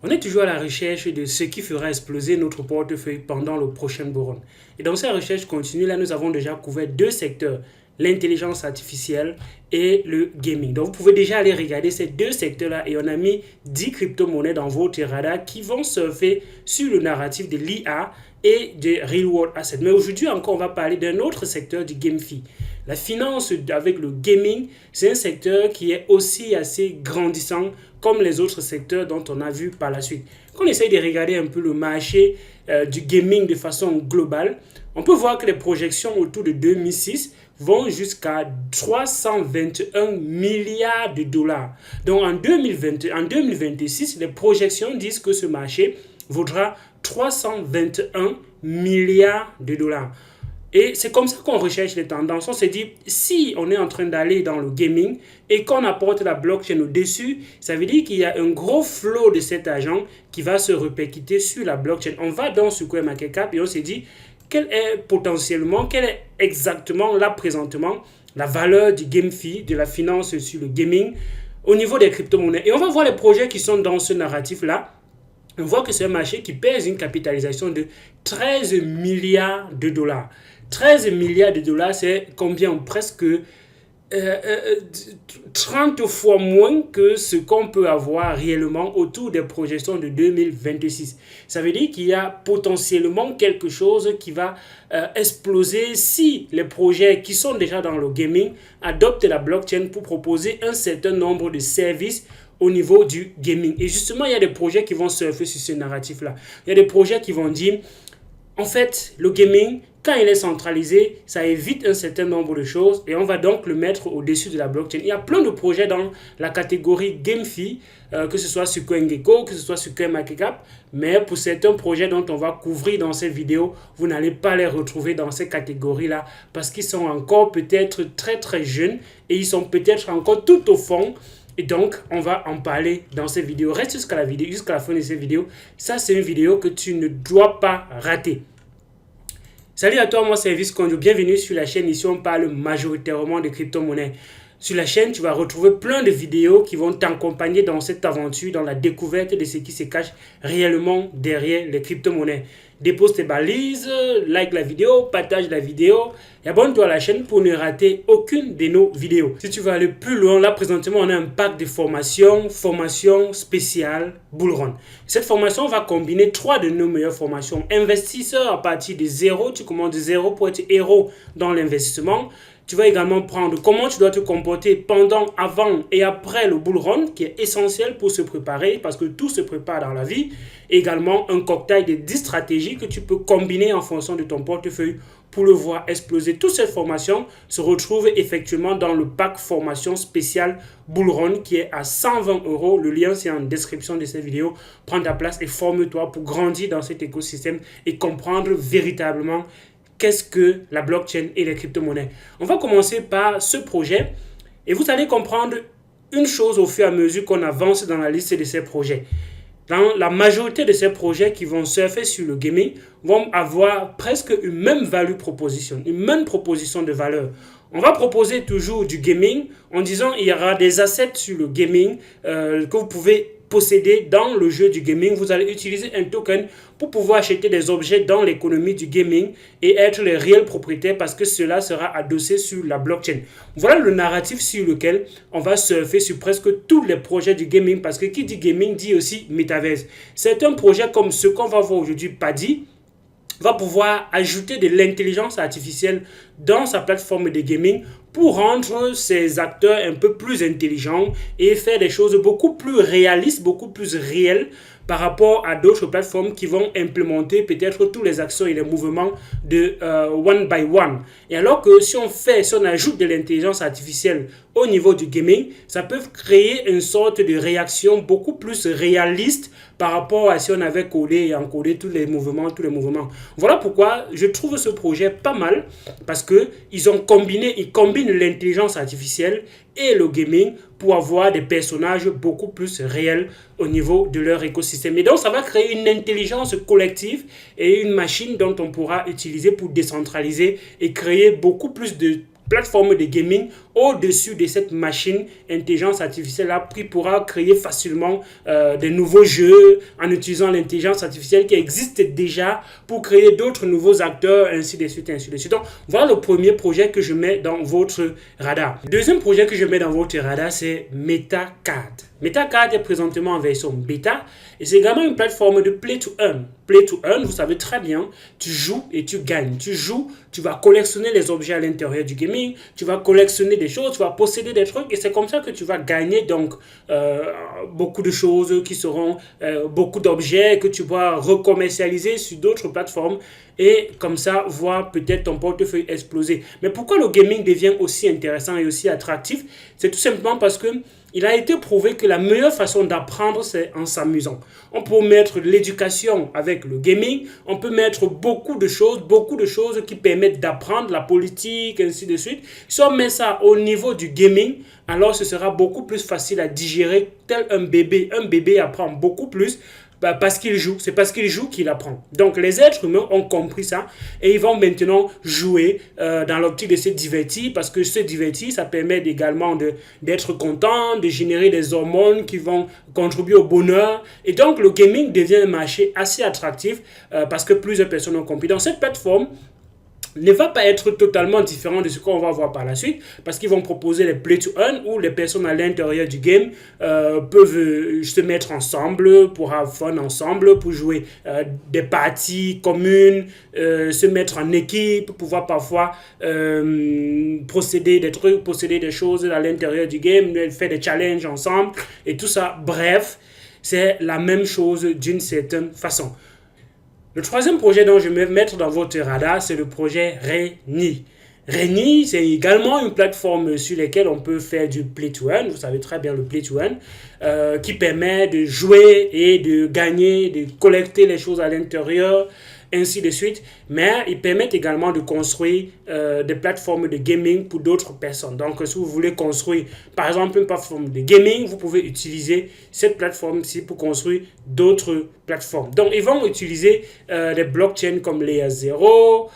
On est toujours à la recherche de ce qui fera exploser notre portefeuille pendant le prochain bull run. Et dans cette recherche continue, là, nous avons déjà couvert deux secteurs, l'intelligence artificielle et le gaming. Donc, vous pouvez déjà aller regarder ces deux secteurs-là et on a mis 10 crypto-monnaies dans votre radar qui vont surfer sur le narratif de l'IA et de Real World Assets. Mais aujourd'hui encore, on va parler d'un autre secteur du GameFi. La finance avec le gaming, c'est un secteur qui est aussi assez grandissant comme les autres secteurs dont on a vu par la suite. Quand on essaye de regarder un peu le marché du gaming de façon globale, on peut voir que les projections autour de 2006 vont jusqu'à 321 milliards de dollars. Donc en 2026, les projections disent que ce marché vaudra 321 milliards de dollars. Et c'est comme ça qu'on recherche les tendances. On se dit, si on est en train d'aller dans le gaming et qu'on apporte la blockchain au-dessus, ça veut dire qu'il y a un gros flow de cet argent qui va se répercuter sur la blockchain. On va dans ce CoinMarketCap et on se dit, quelle est exactement, là présentement, la valeur du GameFi, de la finance sur le gaming au niveau des crypto-monnaies. Et on va voir les projets qui sont dans ce narratif-là. On voit que c'est un marché qui pèse une capitalisation de 13 milliards de dollars. 13 milliards de dollars, c'est combien? Presque 30 fois moins que ce qu'on peut avoir réellement autour des projections de 2026. Ça veut dire qu'il y a potentiellement quelque chose qui va exploser si les projets qui sont déjà dans le gaming adoptent la blockchain pour proposer un certain nombre de services au niveau du gaming. Et justement, il y a des projets qui vont surfer sur ce narratif-là. Il y a des projets qui vont dire, en fait, le gaming, quand il est centralisé, ça évite un certain nombre de choses et on va donc le mettre au-dessus de la blockchain. Il y a plein de projets dans la catégorie GameFi, que ce soit sur CoinGecko, que ce soit sur CoinMarketCap, mais pour certains projets dont on va couvrir dans cette vidéo, vous n'allez pas les retrouver dans ces catégories-là parce qu'ils sont encore peut-être très très jeunes et ils sont peut-être encore tout au fond. Et donc, on va en parler dans cette vidéo. Reste jusqu'à la fin de cette vidéo. Ça, c'est une vidéo que tu ne dois pas rater. Salut à toi, moi c'est Elvis Konjo. Bienvenue sur la chaîne. Ici, on parle majoritairement de crypto-monnaies. Sur la chaîne, tu vas retrouver plein de vidéos qui vont t'accompagner dans cette aventure, dans la découverte de ce qui se cache réellement derrière les crypto-monnaies. Dépose tes balises, like la vidéo, partage la vidéo et abonne-toi à la chaîne pour ne rater aucune de nos vidéos. Si tu veux aller plus loin, là présentement on a un pack de formation spéciale Bull Run. Cette formation va combiner 3 de nos meilleures formations. Investisseur à partir de zéro, tu commences de zéro pour être héros dans l'investissement. Tu vas également prendre comment tu dois te comporter pendant, avant et après le bull run, qui est essentiel pour se préparer, parce que tout se prépare dans la vie. Également, un cocktail de 10 stratégies que tu peux combiner en fonction de ton portefeuille pour le voir exploser. Toute cette formation se retrouve effectivement dans le pack formation spéciale Bull Run qui est à 120 €. Le lien, c'est en description de cette vidéo. Prends ta place et forme-toi pour grandir dans cet écosystème et comprendre véritablement qu'est-ce que la blockchain et les crypto-monnaies. On va commencer par ce projet et vous allez comprendre une chose au fur et à mesure qu'on avance dans la liste de ces projets. Dans la majorité de ces projets qui vont surfer sur le gaming vont avoir presque une même value proposition, une même proposition de valeur. On va proposer toujours du gaming en disant il y aura des assets sur le gaming que vous pouvez posséder dans le jeu du gaming. Vous allez utiliser un token pour pouvoir acheter des objets dans l'économie du gaming et être les réels propriétaires parce que cela sera adossé sur la blockchain. Voilà le narratif sur lequel on va surfer sur presque tous les projets du gaming parce que qui dit gaming dit aussi metaverse. C'est un projet comme ce qu'on va voir aujourd'hui, Paddy, va pouvoir ajouter de l'intelligence artificielle dans sa plateforme de gaming pour rendre ses acteurs un peu plus intelligents et faire des choses beaucoup plus réalistes, beaucoup plus réelles par rapport à d'autres plateformes qui vont implémenter peut-être tous les actions et les mouvements de one by one. Et alors que si on ajoute de l'intelligence artificielle au niveau du gaming, ça peut créer une sorte de réaction beaucoup plus réaliste par rapport à si on avait codé et encodé tous les mouvements. Voilà pourquoi je trouve ce projet pas mal parce qu'ils combinent l'intelligence artificielle et le gaming pour avoir des personnages beaucoup plus réels au niveau de leur écosystème. Et donc, ça va créer une intelligence collective et une machine dont on pourra utiliser pour décentraliser et créer beaucoup plus de plateformes de gaming au-dessus de cette machine intelligence artificielle-là qui pourra créer facilement des nouveaux jeux en utilisant l'intelligence artificielle qui existe déjà pour créer d'autres nouveaux acteurs, ainsi de suite, ainsi de suite. Donc, voilà le premier projet que je mets dans votre radar. Le deuxième projet que je mets dans votre radar, c'est MetaCard. MetaCard est présentement en version bêta et c'est également une plateforme de play to earn. Play to earn, vous savez très bien, tu joues et tu gagnes. Tu joues, tu vas collectionner les objets à l'intérieur du gaming, tu vas collectionner des choses, tu vas posséder des trucs et c'est comme ça que tu vas gagner donc beaucoup de choses qui seront beaucoup d'objets que tu vas recommercialiser sur d'autres plateformes et comme ça voir peut-être ton portefeuille exploser. Mais pourquoi le gaming devient aussi intéressant et aussi attractif? C'est tout simplement parce que il a été prouvé que la meilleure façon d'apprendre, c'est en s'amusant. On peut mettre l'éducation avec le gaming, on peut mettre beaucoup de choses qui permettent d'apprendre la politique, ainsi de suite. Si on met ça au niveau du gaming, alors ce sera beaucoup plus facile à digérer, tel un bébé. Un bébé apprend beaucoup plus parce qu'il joue. C'est parce qu'il joue qu'il apprend. Donc les êtres humains ont compris ça et ils vont maintenant jouer dans l'optique de se divertir parce que se divertir, ça permet également d'être content, de générer des hormones qui vont contribuer au bonheur. Et donc le gaming devient un marché assez attractif parce que plusieurs personnes ont compris. Dans cette plateforme, ne va pas être totalement différent de ce qu'on va voir par la suite parce qu'ils vont proposer les play to earn où les personnes à l'intérieur du game peuvent se mettre ensemble pour avoir fun ensemble, pour jouer des parties communes, se mettre en équipe, pouvoir parfois posséder des trucs, posséder des choses à l'intérieur du game, faire des challenges ensemble et tout ça. Bref, c'est la même chose d'une certaine façon. Le troisième projet dont je vais mettre dans votre radar, c'est le projet Reni. Reni, c'est également une plateforme sur laquelle on peut faire du play to earn. Vous savez très bien le play to earn, qui permet de jouer et de gagner, de collecter les choses à l'intérieur, ainsi de suite. Mais ils permettent également de construire des plateformes de gaming pour d'autres personnes. Donc, si vous voulez construire, par exemple, une plateforme de gaming, vous pouvez utiliser cette plateforme-ci pour construire d'autres plateformes. Donc, ils vont utiliser des blockchains comme Layer 0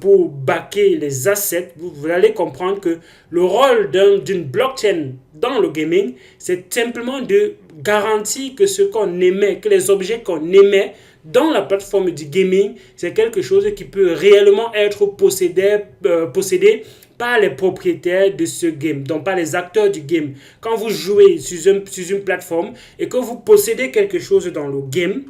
pour backer les assets. Vous allez comprendre que le rôle d'une blockchain dans le gaming, c'est simplement de garantir que ce qu'on émet, que les objets qu'on émet dans la plateforme du gaming, c'est quelque chose qui peut réellement être possédé par les propriétaires de ce game, donc par les acteurs du game. Quand vous jouez sur une plateforme et que vous possédez quelque chose dans le game,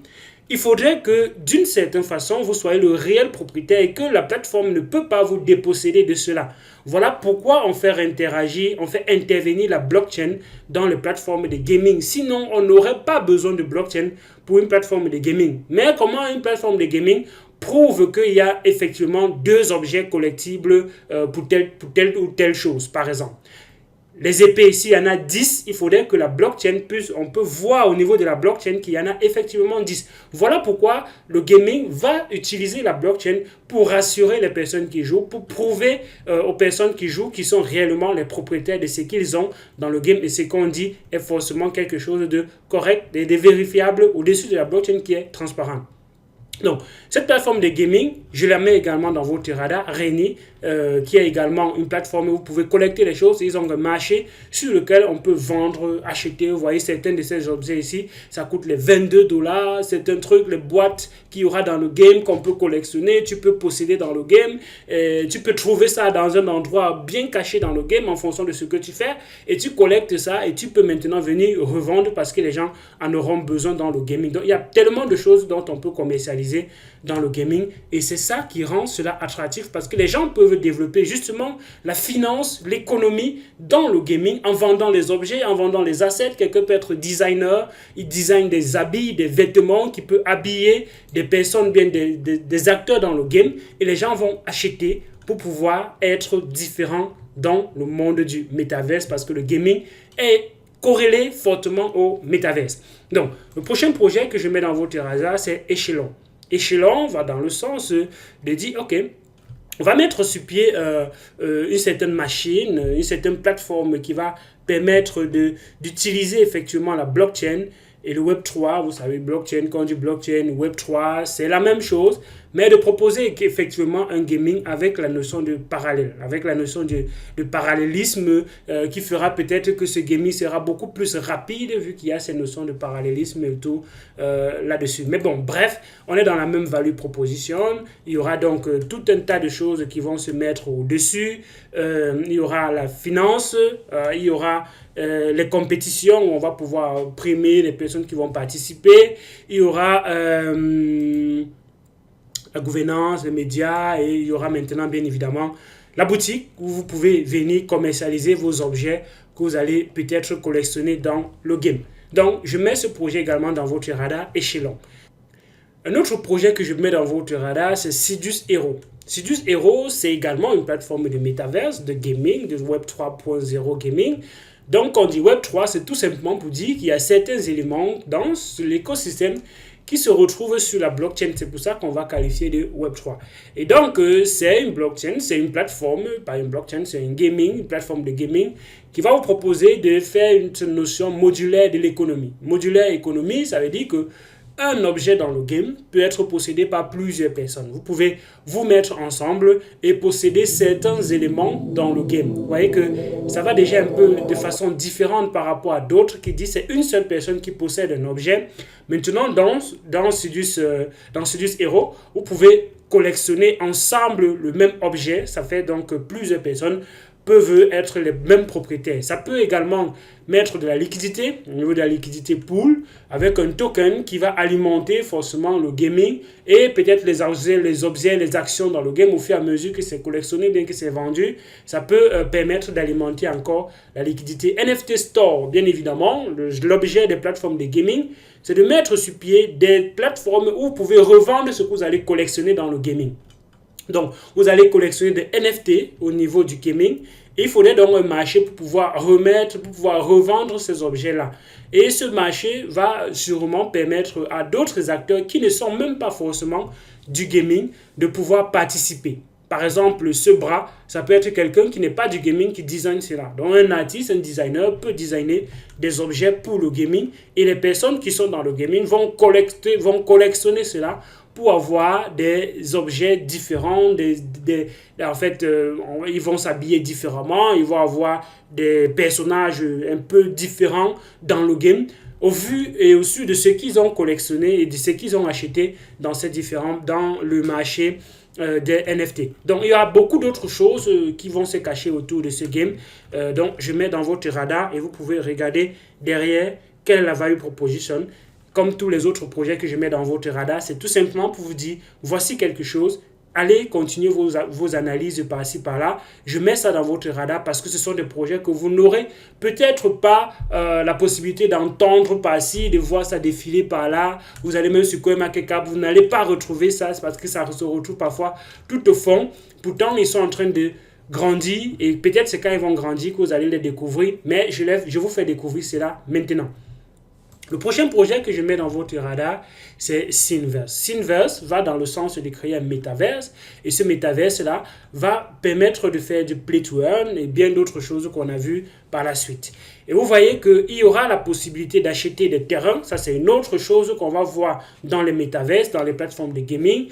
il faudrait que d'une certaine façon, vous soyez le réel propriétaire et que la plateforme ne peut pas vous déposséder de cela. Voilà pourquoi on fait intervenir la blockchain dans les plateformes de gaming. Sinon, on n'aurait pas besoin de blockchain pour une plateforme de gaming. Mais comment une plateforme de gaming prouve qu'il y a effectivement deux objets collectibles pour telle ou telle chose, par exemple? Les épées, s'il y en a 10, il faudrait que la blockchain on peut voir au niveau de la blockchain qu'il y en a effectivement 10. Voilà pourquoi le gaming va utiliser la blockchain pour rassurer les personnes qui jouent, pour prouver aux personnes qui jouent qu'ils sont réellement les propriétaires de ce qu'ils ont dans le game et ce qu'on dit est forcément quelque chose de correct et de vérifiable au-dessus de la blockchain qui est transparente. Donc, cette plateforme de gaming, je la mets également dans votre radar, Reni, qui est également une plateforme où vous pouvez collecter les choses. Ils ont un marché sur lequel on peut vendre, acheter. Vous voyez, certains de ces objets ici, ça coûte les $22. C'est un truc, les boîtes qu'il y aura dans le game qu'on peut collectionner, tu peux posséder dans le game. Tu peux trouver ça dans un endroit bien caché dans le game en fonction de ce que tu fais. Et tu collectes ça et tu peux maintenant venir revendre parce que les gens en auront besoin dans le gaming. Donc, il y a tellement de choses dont on peut commercialiser dans le gaming et c'est ça qui rend cela attractif parce que les gens peuvent développer justement la finance, l'économie dans le gaming en vendant les objets, en vendant les assets. Quelqu'un peut être designer, il design des habits, des vêtements qui peut habiller des personnes, bien des acteurs dans le game et les gens vont acheter pour pouvoir être différents dans le monde du métaverse parce que le gaming est corrélé fortement au métaverse. Donc, le prochain projet que je mets dans votre radar, c'est Echelon. Echelon va dans le sens de dire, OK, on va mettre sur pied une certaine machine, une certaine plateforme qui va permettre d'utiliser effectivement la blockchain Et le Web3, vous savez, blockchain, quand on dit blockchain, Web3, c'est la même chose, mais de proposer effectivement un gaming avec la notion de parallèle, avec la notion de parallélisme qui fera peut-être que ce gaming sera beaucoup plus rapide vu qu'il y a ces notions de parallélisme et tout là-dessus. Mais bon, bref, on est dans la même value proposition. Il y aura donc tout un tas de choses qui vont se mettre au-dessus. Il y aura la finance, il y aura les compétitions où on va pouvoir primer les personnes qui vont participer. Il y aura la gouvernance, les médias et il y aura maintenant bien évidemment la boutique où vous pouvez venir commercialiser vos objets que vous allez peut-être collectionner dans le game. Donc, je mets ce projet également dans votre radar échelon. Un autre projet que je mets dans votre radar, c'est Sidus Hero. Sidus Hero, c'est également une plateforme de métaverse, de gaming, de Web 3.0 gaming. Donc, quand on dit Web 3, c'est tout simplement pour dire qu'il y a certains éléments dans l'écosystème qui se retrouvent sur la blockchain. C'est pour ça qu'on va qualifier de Web 3. Et donc, c'est une blockchain, c'est une plateforme, pas une blockchain, c'est une gaming, une plateforme de gaming qui va vous proposer de faire une notion modulaire de l'économie. Modulaire économie, ça veut dire que un objet dans le game peut être possédé par plusieurs personnes. Vous pouvez vous mettre ensemble et posséder certains éléments dans le game. Vous voyez que ça va déjà un peu de façon différente par rapport à d'autres qui disent que c'est une seule personne qui possède un objet. Maintenant, dans Sidus Hero, vous pouvez collectionner ensemble le même objet. Ça fait donc que plusieurs personnes peuvent être les mêmes propriétaires. Ça peut également mettre de la liquidité, au niveau de la liquidité pool, avec un token qui va alimenter forcément le gaming et peut-être les objets, les actions dans le game au fur et à mesure que c'est collectionné, bien que c'est vendu. Ça peut permettre d'alimenter encore la liquidité. NFT Store, bien évidemment, l'objet des plateformes de gaming, c'est de mettre sur pied des plateformes où vous pouvez revendre ce que vous allez collectionner dans le gaming. Donc, vous allez collectionner des NFT au niveau du gaming. Et il faudrait donc un marché pour pouvoir revendre ces objets-là. Et ce marché va sûrement permettre à d'autres acteurs qui ne sont même pas forcément du gaming de pouvoir participer. Par exemple, ce bras, ça peut être quelqu'un qui n'est pas du gaming qui design cela. Donc, un artiste, un designer peut designer des objets pour le gaming et les personnes qui sont dans le gaming vont collectionner cela pour avoir des objets différents, en fait, ils vont s'habiller différemment, ils vont avoir des personnages un peu différents dans le game, au vu et au su de ce qu'ils ont collectionné et de ce qu'ils ont acheté dans le marché des NFT. Donc, il y a beaucoup d'autres choses qui vont se cacher autour de ce game. Donc, je mets dans votre radar et vous pouvez regarder derrière quelle est la value proposition. Comme tous les autres projets que je mets dans votre radar, c'est tout simplement pour vous dire, voici quelque chose, allez continuer vos analyses par-ci, par-là. Je mets ça dans votre radar parce que ce sont des projets que vous n'aurez peut-être pas la possibilité d'entendre par-ci, de voir ça défiler par-là. Vous allez même sur CoinMarketCap, vous n'allez pas retrouver ça, c'est parce que ça se retrouve parfois tout au fond. Pourtant, ils sont en train de grandir et peut-être c'est quand ils vont grandir que vous allez les découvrir, mais je vous fais découvrir cela maintenant. Le prochain projet que je mets dans votre radar, c'est Synverse. Synverse va dans le sens de créer un métaverse et ce métaverse-là va permettre de faire du play to earn et bien d'autres choses qu'on a vues par la suite. Et vous voyez qu'il y aura la possibilité d'acheter des terrains. Ça, c'est une autre chose qu'on va voir dans les métaverses, dans les plateformes de gaming.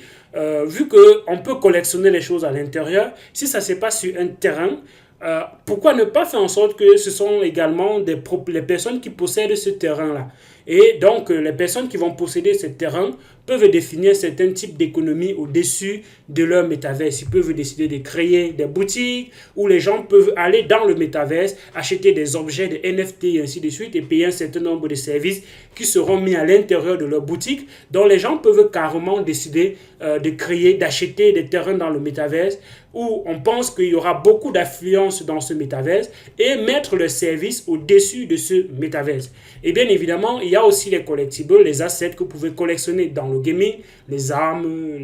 Vu qu'on peut collectionner les choses à l'intérieur, si ça se passe sur un terrain, pourquoi ne pas faire en sorte que ce sont également les personnes qui possèdent ce terrain-là. Et donc, les personnes qui vont posséder ce terrain peuvent définir certains types d'économies au-dessus de leur métaverse. Ils peuvent décider de créer des boutiques où les gens peuvent aller dans le métaverse, acheter des objets, des NFT et ainsi de suite et payer un certain nombre de services qui seront mis à l'intérieur de leur boutique. Donc, les gens peuvent carrément décider d'acheter des terrains dans le métaverse où on pense qu'il y aura beaucoup d'affluence dans ce métaverse et mettre le service au-dessus de ce métaverse. Et bien évidemment, il y a aussi les collectibles, les assets que vous pouvez collectionner dans le gaming, les armes,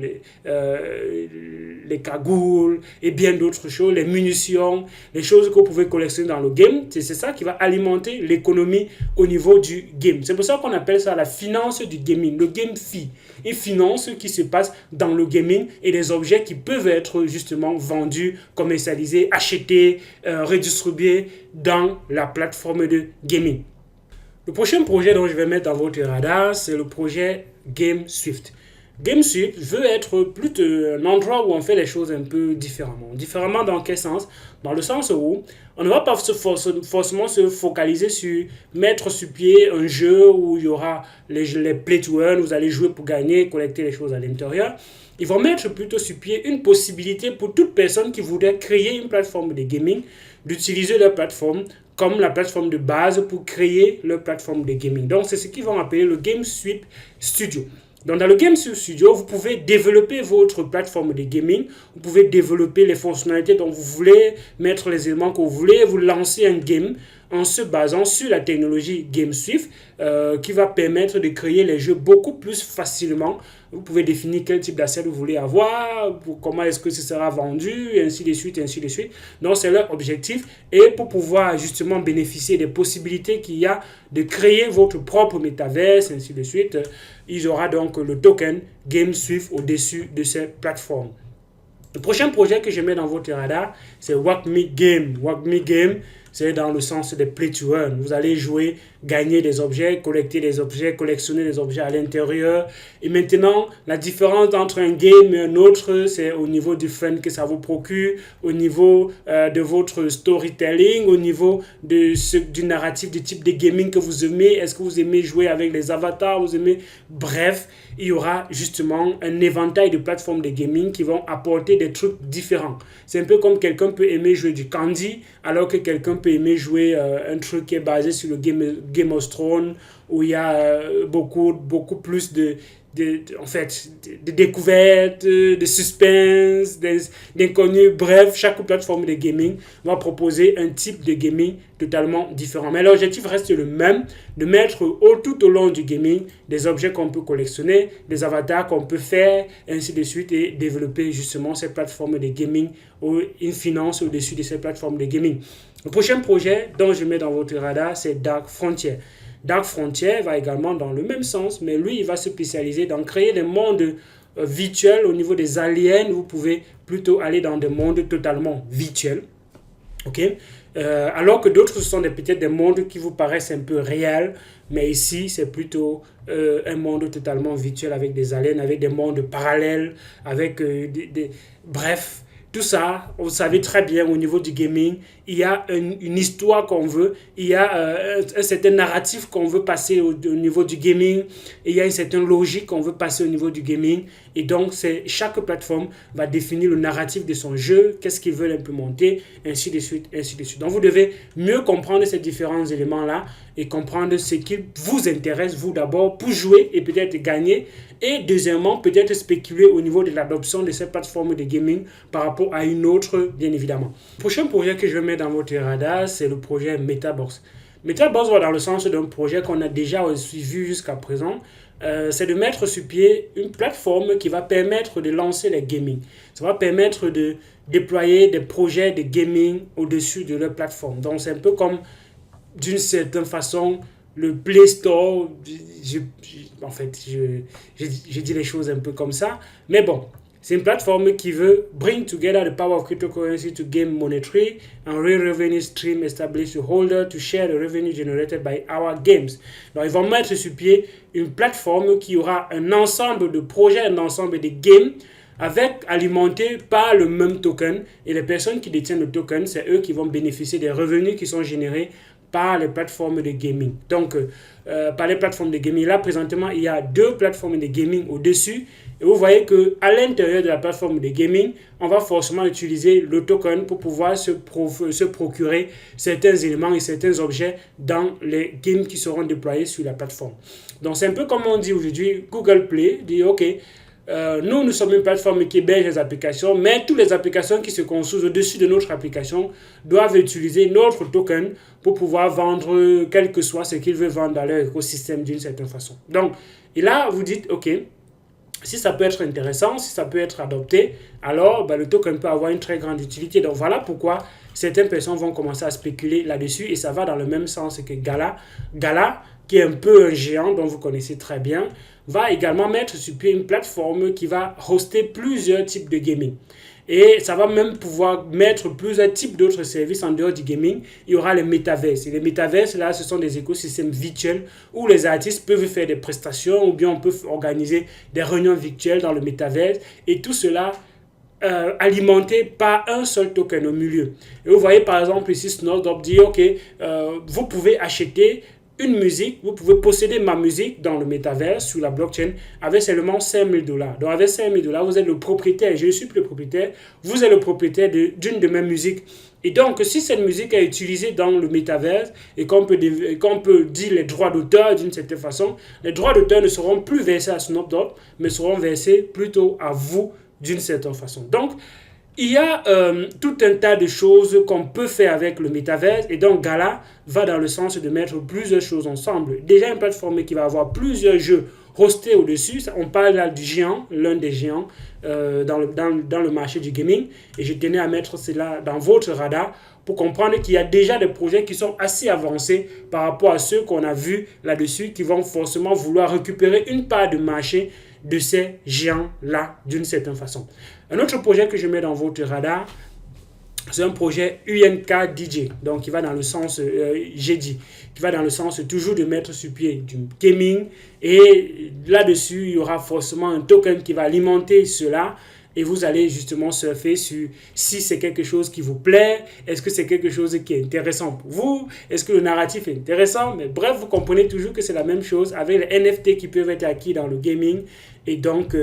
les cagoules et bien d'autres choses, les munitions, les choses que vous pouvez collectionner dans le game. C'est ça qui va alimenter l'économie au niveau du game. C'est pour ça qu'on appelle ça la finance du gaming, le game fee. Une finance qui se passe dans le gaming et des objets qui peuvent être justement vendus, commercialisés, achetés, redistribués dans la plateforme de gaming. Le prochain projet dont je vais mettre dans votre radar, c'est le projet GameSwift. GameSwift veut être plutôt un endroit où on fait les choses un peu différemment. Différemment dans quel sens? Dans le sens où on ne va pas forcément se focaliser sur mettre sur pied un jeu où il y aura les play to earn, vous allez jouer pour gagner, collecter les choses à l'intérieur. Ils vont mettre plutôt sur pied une possibilité pour toute personne qui voudrait créer une plateforme de gaming, d'utiliser leur plateforme comme la plateforme de base pour créer leur plateforme de gaming. Donc, c'est ce qu'ils vont appeler le GameSwift Studio. Donc, dans le GameSwift Studio, vous pouvez développer votre plateforme de gaming, vous pouvez développer les fonctionnalités dont vous voulez, mettre les éléments que vous voulez, vous lancer un game en se basant sur la technologie GameSwift qui va permettre de créer les jeux beaucoup plus facilement. Vous pouvez définir quel type d'asset vous voulez avoir, comment est-ce que ce sera vendu, et ainsi de suite, ainsi de suite. Donc, c'est leur objectif. Et pour pouvoir justement bénéficier des possibilités qu'il y a de créer votre propre métaverse, ainsi de suite, il y aura donc le token GameSwift au-dessus de ces plateformes. Le prochain projet que je mets dans votre radar, c'est WACME Game. WACME Game, c'est dans le sens des play to earn. Vous allez jouer, gagner des objets, collecter des objets, collectionner des objets à l'intérieur. Et maintenant, la différence entre un game et un autre, c'est au niveau du fun que ça vous procure, au niveau de votre storytelling, au niveau du narratif, du type de gaming que vous aimez. Est-ce que vous aimez jouer avec les avatars, vous aimez... Bref, il y aura justement un éventail de plateformes de gaming qui vont apporter des trucs différents. C'est un peu comme quelqu'un peut aimer jouer du Candy, alors que quelqu'un peut aimer jouer un truc qui est basé sur le Game of Thrones, où il y a beaucoup plus de découvertes, de suspense, d'inconnus. Bref, chaque plateforme de gaming va proposer un type de gaming totalement différent. Mais l'objectif reste le même, de mettre tout au long du gaming des objets qu'on peut collectionner, des avatars qu'on peut faire, ainsi de suite, et développer justement ces plateformes de gaming ou une finance au-dessus de ces plateformes de gaming. Le prochain projet dont je mets dans votre radar, c'est Dark Frontier. Dark Frontier va également dans le même sens, mais lui, il va se spécialiser dans créer des mondes virtuels au niveau des aliens. Vous pouvez plutôt aller dans des mondes totalement virtuels. Okay? Alors que d'autres, ce sont peut-être des mondes qui vous paraissent un peu réels, mais ici, c'est plutôt un monde totalement virtuel avec des aliens, avec des mondes parallèles, avec bref. Tout ça, vous savez très bien, au niveau du gaming, il y a une histoire qu'on veut, il y a un certain narratif qu'on veut passer au niveau du gaming, et il y a une certaine logique qu'on veut passer au niveau du gaming. Et donc, chaque plateforme va définir le narratif de son jeu, qu'est-ce qu'ils veulent implémenter, ainsi de suite, ainsi de suite. Donc, vous devez mieux comprendre ces différents éléments-là et comprendre ce qui vous intéresse, vous d'abord, pour jouer et peut-être gagner. Et deuxièmement, peut-être spéculer au niveau de l'adoption de ces plateformes de gaming par rapport à une autre, bien évidemment. Le prochain projet que je vais mettre dans votre radar, c'est le projet Metabox. Metabox va dans le sens d'un projet qu'on a déjà suivi jusqu'à présent. C'est de mettre sur pied une plateforme qui va permettre de lancer les gaming. Ça va permettre de déployer des projets de gaming au-dessus de leur plateforme. Donc, c'est un peu comme, d'une certaine façon, le Play Store. Je dis les choses un peu comme ça. Mais bon, c'est une plateforme qui veut bring together the power of cryptocurrency to game monetary and real revenue stream established to holder to share the revenue generated by our games. Donc, ils vont mettre sur pied une plateforme qui aura un ensemble de projets, un ensemble de games alimentés par le même token. Et les personnes qui détiennent le token, c'est eux qui vont bénéficier des revenus qui sont générés par les plateformes de gaming. Donc, par les plateformes de gaming, là, présentement, il y a 2 plateformes de gaming au-dessus. Et vous voyez qu'à l'intérieur de la plateforme de gaming, on va forcément utiliser le token pour pouvoir se procurer certains éléments et certains objets dans les games qui seront déployés sur la plateforme. Donc, c'est un peu comme on dit aujourd'hui, Google Play dit, OK, nous sommes une plateforme qui héberge les applications, mais toutes les applications qui se construisent au-dessus de notre application doivent utiliser notre token pour pouvoir vendre quel que soit ce qu'ils veulent vendre dans leur écosystème d'une certaine façon. Donc, et là, vous dites, OK, si ça peut être intéressant, si ça peut être adopté, alors le token peut avoir une très grande utilité. Donc, voilà pourquoi certaines personnes vont commencer à spéculer là-dessus et ça va dans le même sens que Gala. Gala, qui est un peu un géant dont vous connaissez très bien, va également mettre sur pied une plateforme qui va hoster plusieurs types de gaming. Et ça va même pouvoir mettre plusieurs types d'autres services en dehors du gaming. Il y aura les métaverses. Et les métaverses, là, ce sont des écosystèmes virtuels où les artistes peuvent faire des prestations ou bien on peut organiser des réunions virtuelles dans le métaverse. Et tout cela alimenté par un seul token au milieu. Et vous voyez par exemple ici Snowdrop dit ok, vous pouvez acheter une musique, vous pouvez posséder ma musique dans le métaverse sur la blockchain avec seulement $5,000. Donc avec $5,000, vous êtes le propriétaire, je suis plus le propriétaire, vous êtes le propriétaire d'une de mes musiques. Et donc, si cette musique est utilisée dans le métaverse et qu'on peut dire les droits d'auteur d'une certaine façon, les droits d'auteur ne seront plus versés à Snowdrop, mais seront versés plutôt à vous d'une certaine façon. Donc, il y a tout un tas de choses qu'on peut faire avec le métaverse et donc Gala va dans le sens de mettre plusieurs choses ensemble. Déjà une plateforme qui va avoir plusieurs jeux hostés au-dessus. On parle là du géant, l'un des géants dans le marché du gaming. Et je tenais à mettre cela dans votre radar pour comprendre qu'il y a déjà des projets qui sont assez avancés par rapport à ceux qu'on a vus là-dessus qui vont forcément vouloir récupérer une part de marché de ces géants-là d'une certaine façon. Un autre projet que je mets dans votre radar, c'est un projet UNK DJ, donc qui va dans le sens, j'ai dit, qui va dans le sens toujours de mettre sur pied du gaming et là-dessus, il y aura forcément un token qui va alimenter cela et vous allez justement surfer sur si c'est quelque chose qui vous plaît, est-ce que c'est quelque chose qui est intéressant pour vous, est-ce que le narratif est intéressant, mais bref, vous comprenez toujours que c'est la même chose avec les NFT qui peuvent être acquis dans le gaming et donc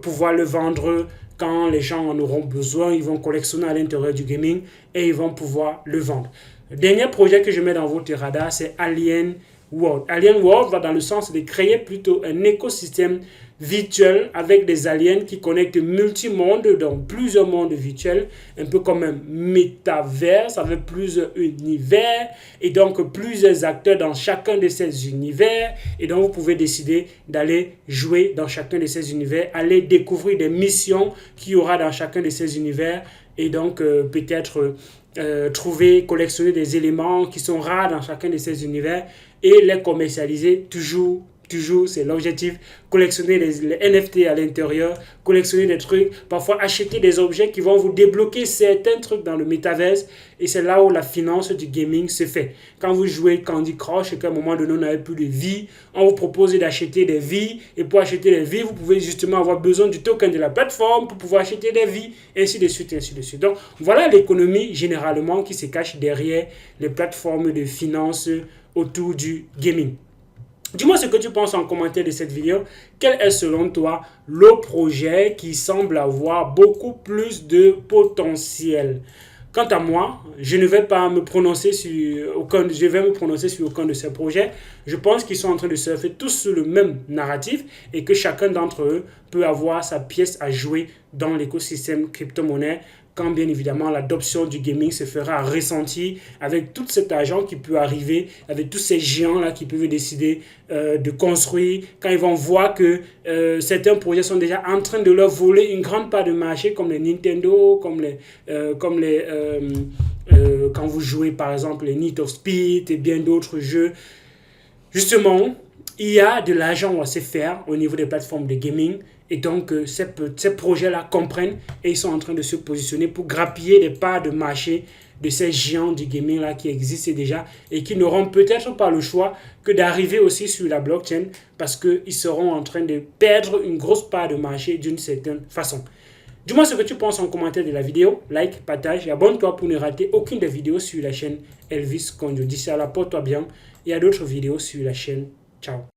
pouvoir le vendre quand les gens en auront besoin, ils vont collectionner à l'intérieur du gaming et ils vont pouvoir le vendre. Le dernier projet que je mets dans votre radar, c'est Alien World. Alien World va dans le sens de créer plutôt un écosystème virtuel avec des aliens qui connectent multi-mondes, donc plusieurs mondes virtuels, un peu comme un métaverse avec plusieurs univers et donc plusieurs acteurs dans chacun de ces univers et donc vous pouvez décider d'aller jouer dans chacun de ces univers, aller découvrir des missions qu'il y aura dans chacun de ces univers et donc peut-être trouver, collectionner des éléments qui sont rares dans chacun de ces univers et les commercialiser toujours, c'est l'objectif, collectionner les NFT à l'intérieur, collectionner des trucs, parfois acheter des objets qui vont vous débloquer certains trucs dans le métaverse et c'est là où la finance du gaming se fait. Quand vous jouez Candy Crush et qu'à un moment donné on n'avez plus de vie, on vous propose d'acheter des vies et pour acheter des vies, vous pouvez justement avoir besoin du token de la plateforme pour pouvoir acheter des vies, ainsi de suite, ainsi de suite. Donc voilà l'économie généralement qui se cache derrière les plateformes de finance autour du gaming. Dis-moi ce que tu penses en commentaire de cette vidéo. Quel est selon toi le projet qui semble avoir beaucoup plus de potentiel? Quant à moi, je ne vais pas me prononcer sur aucun de ces projets. Je pense qu'ils sont en train de surfer tous sur le même narratif et que chacun d'entre eux peut avoir sa pièce à jouer dans l'écosystème crypto-monnaie quand bien évidemment l'adoption du gaming se fera ressentir avec tout cet argent qui peut arriver, avec tous ces géants-là qui peuvent décider de construire, quand ils vont voir que certains projets sont déjà en train de leur voler une grande part de marché, comme les Nintendo, quand vous jouez par exemple les Need of Speed et bien d'autres jeux. Justement, il y a de l'argent à se faire au niveau des plateformes de gaming. Et donc, ces projets-là comprennent et ils sont en train de se positionner pour grappiller des parts de marché de ces géants du gaming-là qui existent déjà et qui n'auront peut-être pas le choix que d'arriver aussi sur la blockchain parce qu'ils seront en train de perdre une grosse part de marché d'une certaine façon. Dis-moi ce que tu penses en commentaire de la vidéo. Like, partage et abonne-toi pour ne rater aucune des vidéos sur la chaîne Elvis Conjo. D'ici là, porte-toi bien et à d'autres vidéos sur la chaîne. Ciao.